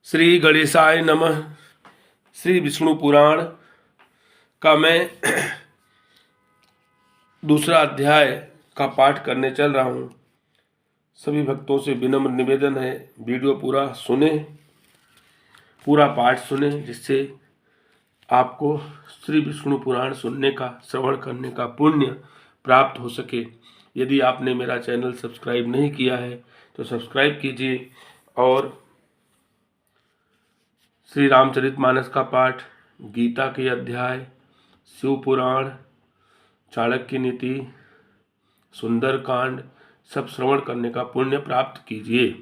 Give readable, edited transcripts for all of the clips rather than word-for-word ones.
श्री गणेशाय नमः। श्री विष्णु पुराण का मैं दूसरा अध्याय का पाठ करने चल रहा हूँ। सभी भक्तों से विनम्र निवेदन है, वीडियो पूरा सुने, पूरा पाठ सुने, जिससे आपको श्री विष्णु पुराण सुनने का, श्रवण करने का पुण्य प्राप्त हो सके। यदि आपने मेरा चैनल सब्सक्राइब नहीं किया है तो सब्सक्राइब कीजिए और श्री रामचरितमानस का पाठ, गीता के अध्याय, शिव पुराण, चाणक्य नीति, सुंदरकांड सब श्रवण करने का पुण्य प्राप्त कीजिए।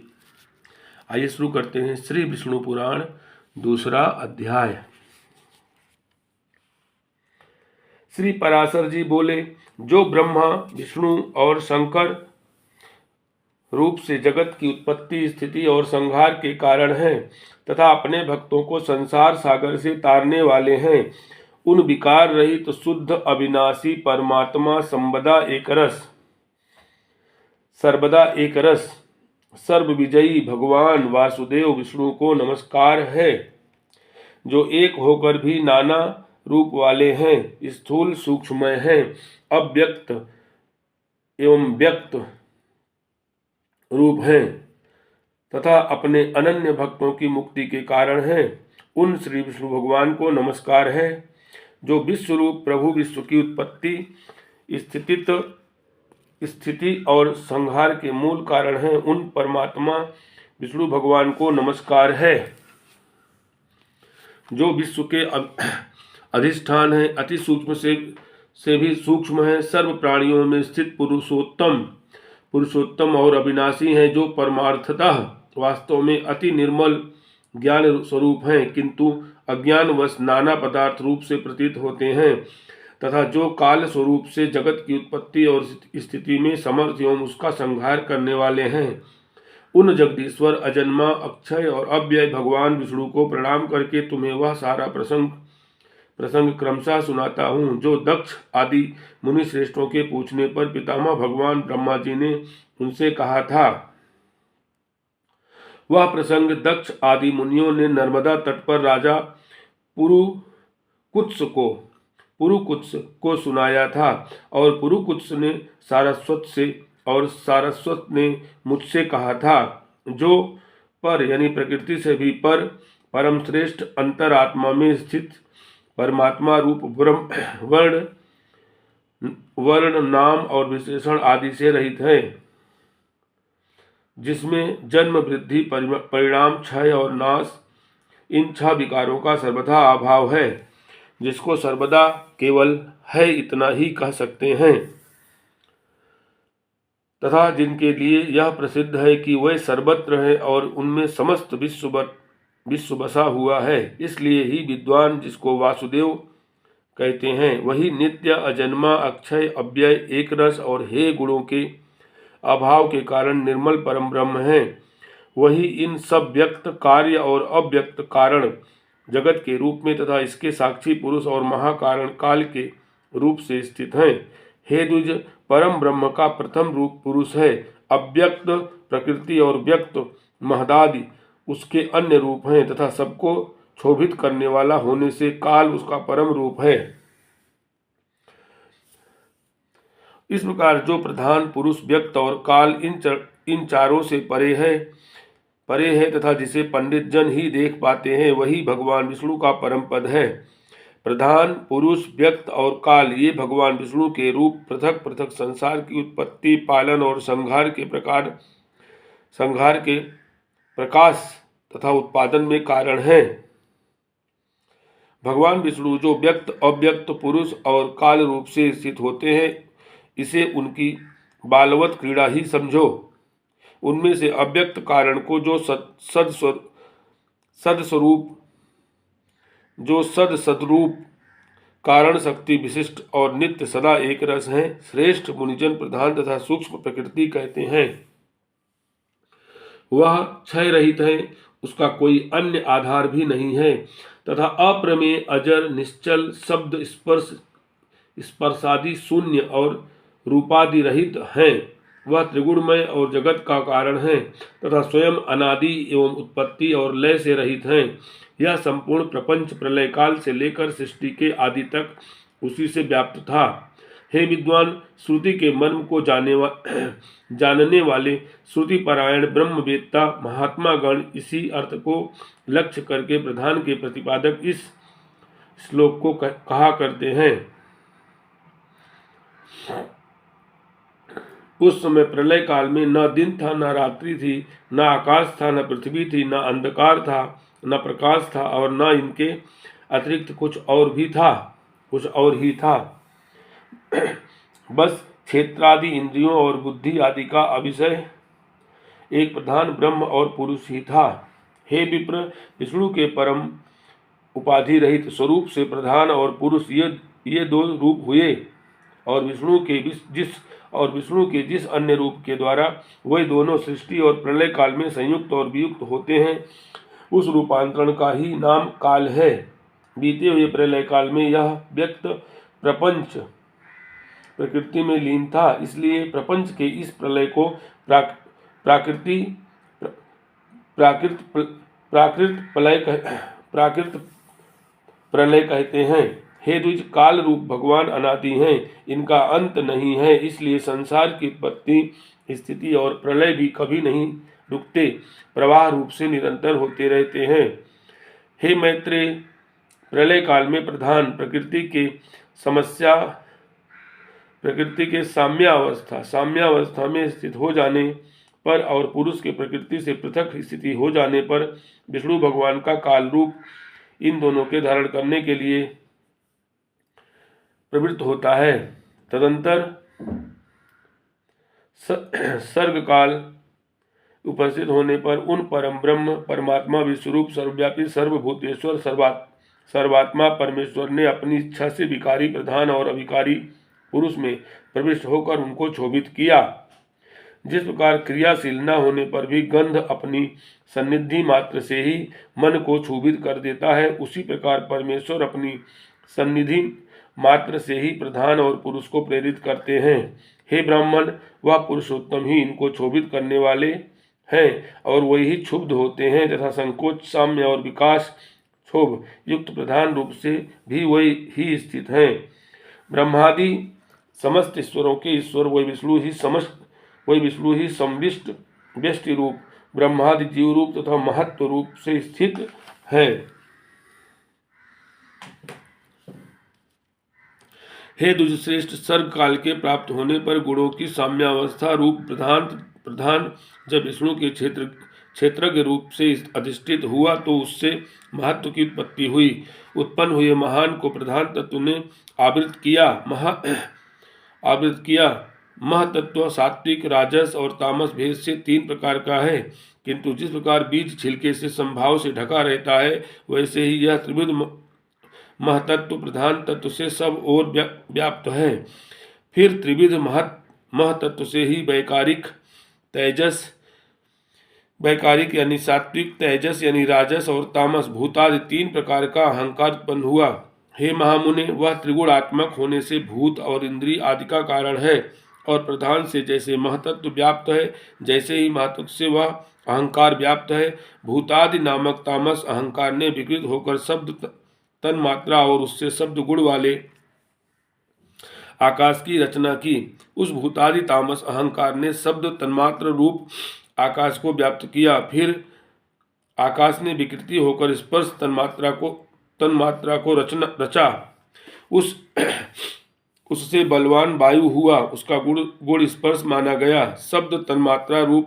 आइए शुरू करते हैं। श्री विष्णु पुराण दूसरा अध्याय। श्री पराशर जी बोले, जो ब्रह्मा, विष्णु और शंकर रूप से जगत की उत्पत्ति, स्थिति और संहार के कारण हैं तथा अपने भक्तों को संसार सागर से तारने वाले हैं, उन विकार रहित तो शुद्ध अविनाशी परमात्मा सर्वदा एक रस सर्व विजयी भगवान वासुदेव विष्णु को नमस्कार है, जो एक होकर भी नाना रूप वाले हैं, स्थूल सूक्ष्म हैं, अव्यक्त एवं व्यक्त रूप हैं तथा अपने अनन्य भक्तों की मुक्ति के कारण हैं। उन श्री विष्णु भगवान को नमस्कार है, जो विश्व रूप प्रभु विश्व की उत्पत्ति, स्थिति और संहार के मूल कारण हैं। उन परमात्मा विष्णु भगवान को नमस्कार है, जो विश्व के अधिष्ठान है, अति सूक्ष्म से भी सूक्ष्म है, सर्व प्राणियों में स्थित पुरुषोत्तम और अविनाशी हैं, जो परमार्थतः वास्तव में अति निर्मल ज्ञान स्वरूप हैं, किंतु अज्ञानवश नाना पदार्थ रूप से प्रतीत होते हैं, तथा जो काल स्वरूप से जगत की उत्पत्ति और स्थिति में समर्थ एवं उसका संहार करने वाले हैं। उन जगदीश्वर, अजन्मा, अक्षय और अव्यय भगवान विष्णु को प्रणाम करके तुम्हें वह सारा प्रसंग क्रमशः सुनाता हूँ, जो दक्ष आदि मुनि श्रेष्ठों के पूछने पर पितामह भगवान ब्रह्मा जी ने उनसे कहा था। वह प्रसंग दक्ष आदि मुनियों ने नर्मदा तट पर राजा पुरुकुत्स को सुनाया था, और पुरुकुत्स ने सारस्वत से और सारस्वत ने मुझसे कहा था, जो पर यानी प्रकृति से भी पर परम श्रेष्ठ अंतरात्मा में स्थित परमात्मा रूप वर्ण नाम और विशेषण आदि से रहित है, जिसमें जन्म, वृद्धि, परिणाम, क्षय और नाश, इन 6 विकारों का सर्वथा अभाव है, जिसको सर्वदा केवल है इतना ही कह सकते हैं, तथा जिनके लिए यह प्रसिद्ध है कि वे सर्वत्र है और उनमें समस्त विश्व बसा हुआ है। इसलिए ही विद्वान, जिसको वासुदेव कहते हैं, वही नित्य, अजन्मा, अक्षय, अव्यय, एक रस और हे गुणों के अभाव के कारण निर्मल परम ब्रह्म है। वही इन सब व्यक्त कार्य और अव्यक्त कारण जगत के रूप में तथा इसके साक्षी पुरुष और महाकारण काल के रूप से स्थित हैं। हे द्विज, परम ब्रह्म का प्रथम रूप पुरुष है, अव्यक्त प्रकृति और व्यक्त महदादि उसके अन्य रूप हैं, तथा सबको क्षोभित करने वाला होने से काल उसका परम रूप है। इस प्रकार जो प्रधान पुरुष, व्यक्त और काल इन चारों से परे है तथा जिसे पंडित जन ही देख पाते हैं, वही भगवान विष्णु का परम पद है। प्रधान पुरुष, व्यक्त और काल ये भगवान विष्णु के रूप पृथक पृथक संसार की उत्पत्ति, पालन और संहार के प्रकाश तथा उत्पादन में कारण हैं। भगवान विष्णु जो व्यक्त, अव्यक्त, पुरुष और काल रूप से स्थित होते हैं, इसे उनकी बालवत क्रीड़ा ही समझो। उनमें से अव्यक्त कारण को जो सदस्वरूप कारण शक्ति विशिष्ट और नित्य सदा एक रस हैं, श्रेष्ठ मुनिजन प्रधान तथा सूक्ष्म प्रकृति कहते हैं। वह क्षय रहित है, उसका कोई अन्य आधार भी नहीं है, तथा अप्रमेय, अजर, निश्चल, शब्द, स्पर्शादि शून्य और रूपादि रहित हैं। वह त्रिगुणमय और जगत का कारण है तथा स्वयं अनादि एवं उत्पत्ति और लय से रहित हैं। यह संपूर्ण प्रपंच प्रलय काल से लेकर सृष्टि के आदि तक उसी से व्याप्त था। हे विद्वान, श्रुति के मर्म को जानने वाले श्रुति परायण ब्रह्मवेत्ता महात्मा गण इसी अर्थ को लक्ष्य करके प्रधान के प्रतिपादक इस श्लोक को कहा करते हैं। उस समय प्रलय काल में न दिन था, न रात्रि थी, न आकाश था, न पृथ्वी थी, न अंधकार था, न प्रकाश था, और न इनके अतिरिक्त कुछ और ही था। बस क्षेत्रादि इंद्रियों और बुद्धि आदि का अविषय एक प्रधान ब्रह्म और पुरुष ही था। हे विप्र, विष्णु के परम उपाधि रहित स्वरूप से प्रधान और पुरुष ये दो रूप हुए, और विष्णु के जिस अन्य रूप के द्वारा वे दोनों सृष्टि और प्रलय काल में संयुक्त और वियुक्त होते हैं, उस रूपांतरण का ही नाम काल है। बीते हुए प्रलय काल में यह व्यक्त प्रपंच प्रकृति में लीन था, इसलिए प्रपंच के इस प्रलय को प्राकृत प्रलय कहते हैं। हे द्विज, काल रूप भगवान अनादि हैं, इनका अंत नहीं है, इसलिए संसार की उत्पत्ति, स्थिति और प्रलय भी कभी नहीं रुकते, प्रवाह रूप से निरंतर होते रहते हैं। हे मैत्रेय, प्रलय काल में प्रधान प्रकृति के साम्यावस्था में स्थित हो जाने पर और पुरुष के प्रकृति से पृथक स्थिति हो जाने पर विष्णु भगवान का काल रूप इन दोनों के धारण करने के लिए प्रवृत्त होता है। तदंतर सर्ग काल उपस्थित होने पर उन परम ब्रह्म परमात्मा विश्वरूप सर्वव्यापी सर्वभूतेश्वर सर्वात्मा परमेश्वर ने अपनी इच्छा से विकारी प्रधान और अविकारी पुरुष में प्रविष्ट होकर उनको क्षोभित किया। जिस प्रकार क्रियाशील न होने पर भी गंध अपनी सन्निधि मात्र से ही मन को क्षोभित कर देता है, उसी प्रकार परमेश्वर अपनी सन्निधि मात्र से ही प्रधान और पुरुष को प्रेरित करते हैं। हे ब्राह्मण, वह पुरुषोत्तम ही इनको क्षोभित करने वाले हैं और वही ही क्षुब्ध होते हैं तथा संकोच, साम्य और विकास क्षोभ युक्त प्रधान रूप से भी वही ही स्थित हैं। ब्रह्मादि समस्त ईश्वरों के ईश्वर वही विष्णु ही समविष्ट व्यष्टि रूप ब्रह्मादि जीव रूप तथा महत्व रूप से स्थित है। हे दुष्श्रेष्ठ, सर्ग काल के प्राप्त होने पर गुणों की साम्यावस्था रूप प्रधान जब विष्णु के क्षेत्रज्ञ रूप से अधिष्ठित हुआ तो उससे महत्व की उत्पत्ति हुई। उत्पन्न हुए महान को प्रधान तत्व ने आवृत किया। महतत्व सात्विक, राजस और तामस भेद से 3 प्रकार का है, किंतु जिस प्रकार बीज छिलके से संभाव से ढका रहता है, वैसे ही यह त्रिविध महतत्व प्रधान तत्व से सब ओर व्याप्त है। फिर त्रिविध महतत्व से ही वैकारिक यानी सात्विक, तेजस यानी राजस और तामस भूतादि 3 प्रकार का अहंकार उत्पन्न हुआ। हे महामुने, वह त्रिगुणात्मक होने से भूत और इंद्रिय आदि का कारण है, और प्रधान से जैसे महतत्व व्याप्त है, जैसे ही महतत्व से वह अहंकार व्याप्त है। भूतादि नामक तामस अहंकार ने विकृत होकर शब्द तन मात्रा और उससे शब्द गुण वाले आकाश की रचना की। उस भूतादि तामस अहंकार ने शब्द तन्मात्र रूप आकाश को व्याप्त किया। फिर आकाश ने विकृति होकर स्पर्श तन्मात्रा को रचा। उससे बलवान वायु हुआ, उसका गुण स्पर्श माना गया। शब्द तन्मात्रा रूप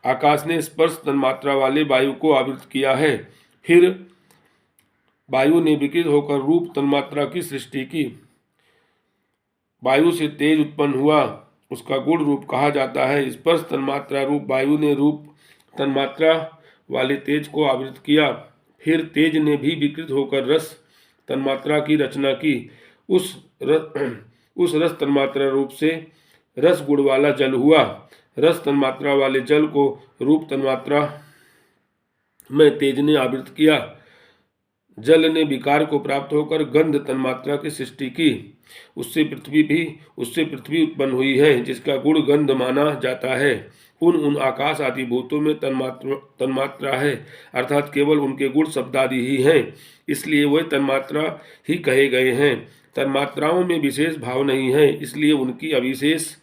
आकाश ने स्पर्श तन्मात्रा वाले वायु को आवृत किया है। फिर वायु ने विकृत होकर रूप तन्मात्रा की सृष्टि की। वायु से तेज उत्पन्न हुआ, उसका गुण रूप कहा जाता है। स्पर्श तन्मात्रा रूप वायु ने रूप तन्मात्रा वाले तेज को आवृत किया। फिर तेज ने भी विकृत होकर रस तन्मात्रा की रचना की। उस रस तन्मात्रा रूप से रस गुण वाला जल हुआ। रस तन्मात्रा वाले जल को रूप तन्मात्रा में तेज ने आवृत किया। जल ने विकार को प्राप्त होकर गंध तन्मात्रा की सृष्टि की। उससे पृथ्वी उत्पन्न हुई है, जिसका गुण गंध माना जाता है। उन आकाश आदि भूतों में तन्मात्रा है, अर्थात केवल उनके गुण शब्दादि ही हैं, इसलिए वे तन्मात्रा ही कहे गए हैं। तन्मात्राओं में विशेष भाव नहीं है, इसलिए उनकी अविशेष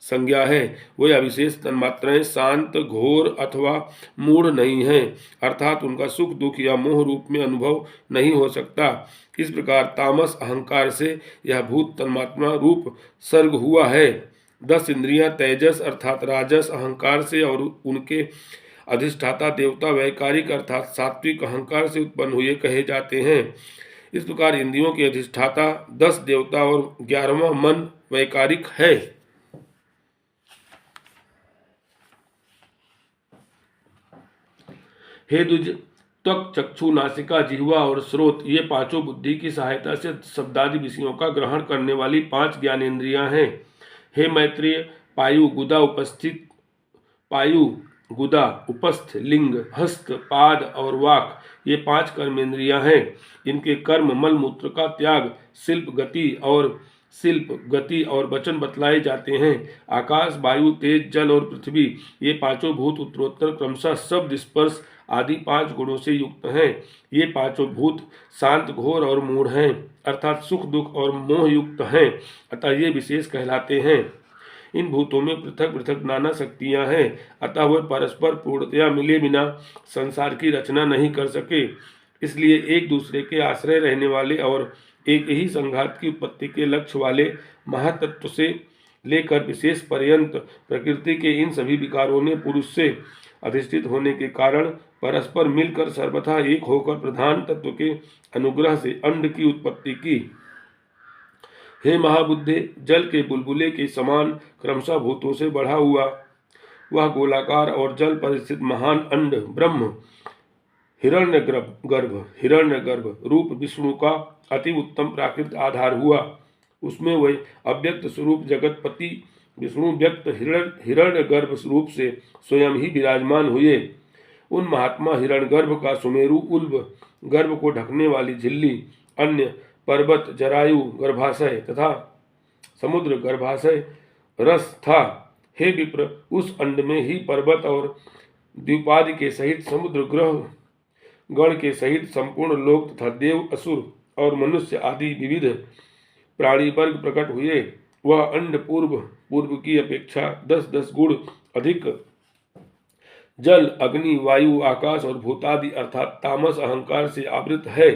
संज्ञा है। वे अविशेष तन्मात्राएं शांत, घोर अथवा मूढ़ नहीं हैं, अर्थात उनका सुख दुख या मोह रूप में अनुभव नहीं हो सकता। इस प्रकार तामस अहंकार से यह भूत तन्मात्रा रूप सर्ग हुआ है। 10 इंद्रियां तेजस अर्थात राजस अहंकार से और उनके अधिष्ठाता देवता वैकारिक अर्थात सात्विक अहंकार से उत्पन्न हुए कहे जाते हैं। इस प्रकार इंद्रियों के अधिष्ठाता 10 देवता और 11वां मन वैकारिक है। हे द्विज, त्वक, चक्षु, नासिका, जिह्वा और स्रोत ये पांचों बुद्धि की सहायता से शब्दादि विषयों का ग्रहण करने वाली 5 ज्ञानेन्द्रियां हैं। हे मैत्रेय, पायु गुदा उपस्थ, लिंग, हस्त, पाद और वाक ये 5 कर्मेंद्रियां हैं। इनके कर्म मल मूत्र का त्याग, शिल्प गति और वचन बतलाए जाते हैं। आकाश, वायु, तेज, जल और पृथ्वी ये पांचों भूत उत्तरोत्तर क्रमशः शब्द, स्पर्श आदि 5 गुणों से युक्त हैं। ये पांचों भूत शांत, घोर और मूढ़ हैं, अर्थात सुख दुख और मोह युक्त हैं, अतः ये विशेष कहलाते हैं। इन भूतों में पृथक पृथक नाना शक्तियां हैं, अतः वे परस्पर पूर्णतया मिले बिना संसार की रचना नहीं कर सके। इसलिए एक दूसरे के आश्रय रहने वाले और एक ही संघात की उत्पत्ति के लक्ष्य वाले महातत्व से लेकर विशेष पर्यंत प्रकृति के इन सभी विकारों ने पुरुष से अधिष्ठित होने के कारण परस्पर मिलकर सर्वथा एक होकर प्रधान तत्व के अनुग्रह से अंड की उत्पत्ति की। हे महाबुद्धे, जल के बुलबुले के समान क्रमशः भूतों से बढ़ा हुआ वह गोलाकार और जल पर स्थित महान अंड ब्रह्म हिरण्यगर्भ रूप विष्णु का अति उत्तम प्राकृत आधार हुआ। उसमें वह अव्यक्त स्वरूप जगतपति विष्णु व्यक्त हिरण्यगर्भ रूप से स्वयं ही विराजमान हुए। उन महात्मा हिरण्यगर्भ का सुमेरु उल्ब, गर्भ को ढकने वाली झिल्ली, अन्य पर्वत, जरायु गर्भाशय तथा समुद्र गर्भाशय रस था। हे विप्र, उस अंड में ही पर्वत और द्वीपादि के सहित समुद्र ग्रह गण के सहित संपूर्ण लोक तथा देव, असुर और मनुष्य आदि विविध प्राणी वर्ग प्रकट हुए। वह अंड पूर्व की अपेक्षा 10-10 गुण अधिक जल, अग्नि, वायु, आकाश और भूतादि अर्थात तामस अहंकार से आवृत है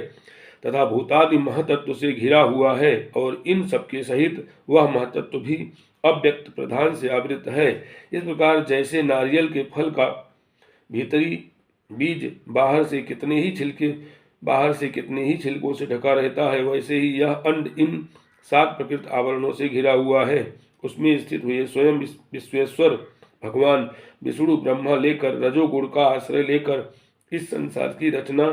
तथा भूतादि महतत्व से घिरा हुआ है, और इन सबके सहित वह महतत्व भी अव्यक्त प्रधान से आवृत है। इस प्रकार जैसे नारियल के फल का भीतरी बीज बाहर से कितने ही छिलकों से ढका रहता है, वैसे ही यह अंड इन 7 प्रकृत आवरणों से घिरा हुआ है। उसमें स्थित हुए स्वयं विश्वेश्वर भगवान विष्णु ब्रह्मा लेकर रजोगुण का आश्रय लेकर इस संसार की रचना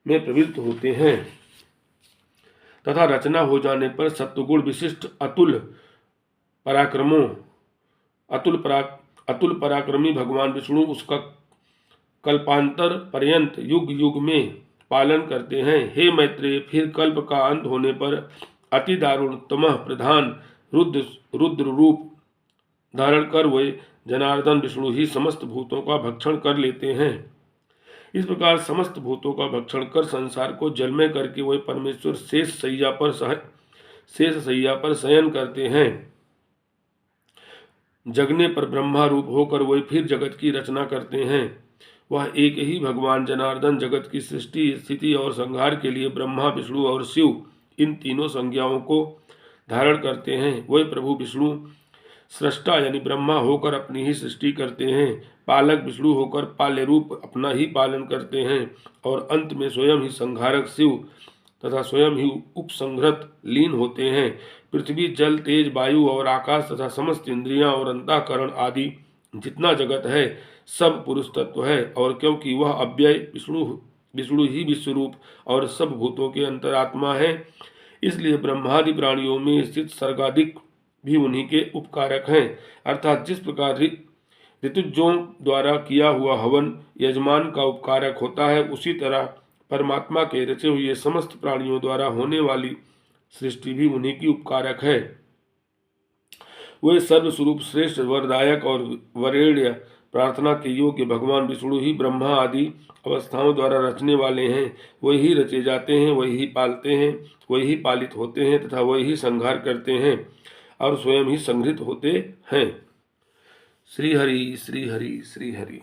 में प्रवृत्त होते हैं तथा रचना हो जाने पर सत्वगुण विशिष्ट अतुल पराक्रमी भगवान विष्णु उसका कल्पांतर पर्यंत युग युग में पालन करते हैं। हे मैत्रेय, फिर कल्प का अंत होने पर अति दारुणतम प्रधान रुद्र रूप धारण कर वे जनार्दन विष्णु ही समस्त भूतों का भक्षण कर लेते हैं। इस प्रकार समस्त भूतों का भक्षण कर संसार को जलमय करके वे परमेश्वर शेष सैया पर शयन करते हैं। जगने पर ब्रह्मा रूप होकर वे फिर जगत की रचना करते हैं। वह एक ही भगवान जनार्दन जगत की सृष्टि, स्थिति और संहार के लिए ब्रह्मा, विष्णु और शिव इन तीनों संज्ञाओं को धारण करते हैं। वे प्रभु विष्णु सृष्टा यानी ब्रह्मा होकर अपनी ही सृष्टि करते हैं, पालक विष्णु होकर पाल्य रूप अपना ही पालन करते हैं, और अंत में स्वयं ही संहारक शिव तथा स्वयं ही उपसंहृत लीन होते हैं। पृथ्वी, जल, तेज, वायु और आकाश तथा समस्त इंद्रियां और अंतःकरण आदि जितना जगत है सब पुरुष तत्व है, और क्योंकि वह अव्यय विष्णु ही विश्वरूप और सब भूतों के अंतरात्मा है, इसलिए ब्रह्मादि प्राणियों में स्थित सर्गाधिक भी उन्हीं के उपकारक हैं। अर्थात जिस प्रकार ऋतुजों द्वारा किया हुआ हवन यजमान का उपकारक होता है, उसी तरह परमात्मा के रचे हुए समस्त प्राणियों द्वारा होने वाली सृष्टि भी उन्हीं की उपकारक है। वे सर्वस्वरूप श्रेष्ठ वरदायक और वरेण्य प्रार्थना के योग्य भगवान विष्णु ही ब्रह्मा आदि अवस्थाओं द्वारा रचने वाले हैं। वही रचे जाते हैं, वही पालते हैं, वही पालित होते हैं तथा वही संहार करते हैं और स्वयं ही संहृत होते हैं। श्री हरि श्री हरि श्री हरि।